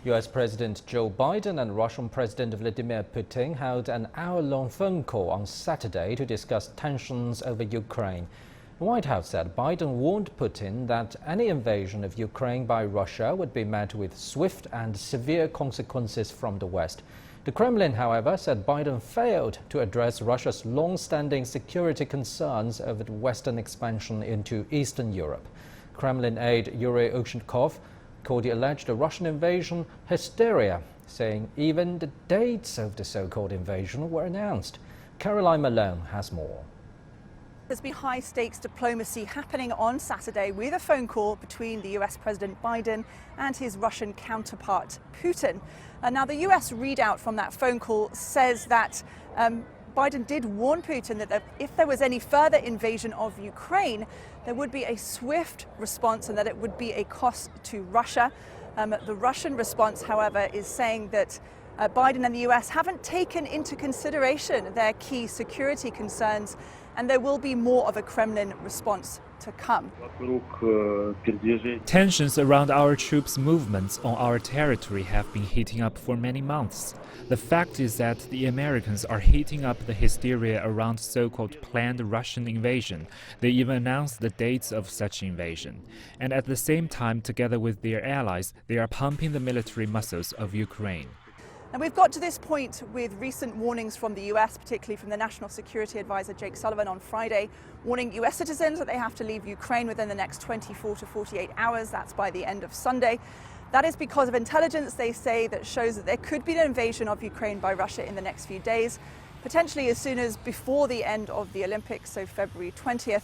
US President Joe Biden and Russian President Vladimir Putin held an hour-long phone call on Saturday to discuss tensions over Ukraine. The White House said Biden warned Putin that any invasion of Ukraine by Russia would be met with swift and severe consequences from the West. The Kremlin, however, said Biden failed to address Russia's long-standing security concerns over the Western expansion into Eastern Europe. Kremlin aide Yuri Ushakov called the alleged Russian invasion hysteria, saying even the dates of the so-called invasion were announced. Caroline Malone has more. There's been high-stakes diplomacy happening on Saturday with a phone call between the US President Biden and his Russian counterpart Putin. Now, the US readout from that phone call says that Biden did warn Putin that if there was any further invasion of Ukraine, there would be a swift response and that it would be a cost to Russia. The Russian response, however, is saying that Biden and the US haven't taken into consideration their key security concerns, and there will be more of a Kremlin response to come. Tensions around our troops' movements on our territory have been heating up for many months. The fact is that the Americans are heating up the hysteria around so-called planned Russian invasion. They even announced the dates of such invasion. And at the same time, together with their allies, they are pumping the military muscles of Ukraine. And we've got to this point with recent warnings from the US, particularly from the National Security Advisor Jake Sullivan on Friday, warning US citizens that they have to leave Ukraine within the next 24 to 48 hours. That's by the end of Sunday. That is because of intelligence, they say, that shows that there could be an invasion of Ukraine by Russia in the next few days, potentially as soon as before the end of the Olympics, so February 20th.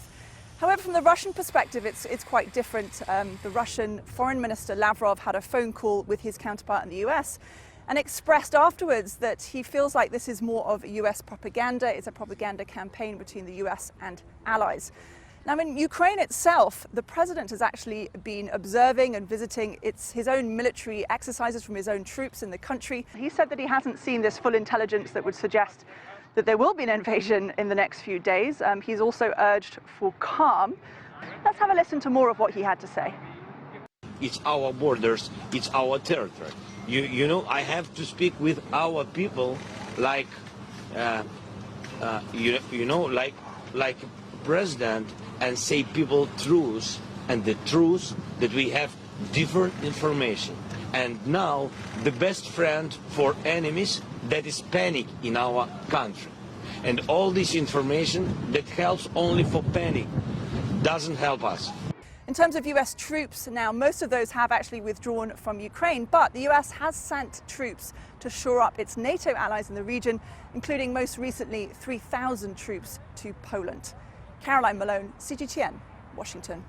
However, from the Russian perspective, it's quite different. The Russian Foreign Minister Lavrov had a phone call with his counterpart in the US and expressed afterwards that he feels like this is more of US propaganda. It's a propaganda campaign between the US and allies. Now, in Ukraine itself, the president has actually been observing and visiting his own military exercises from his own troops in the country. He said that he hasn't seen this full intelligence that would suggest that there will be an invasion in the next few days. He's also urged for calm. Let's have a listen to more of what he had to say. It's our borders, it's our territory. You know, I have to speak with our people like, like president, and say people truth, and the truth that we have different information. And now the best friend for enemies, that is panic in our country. And all this information that helps only for panic doesn't help us. In terms of US troops, now most of those have actually withdrawn from Ukraine, but the US has sent troops to shore up its NATO allies in the region, including most recently 3,000 troops to Poland. Caroline Malone, CGTN, Washington.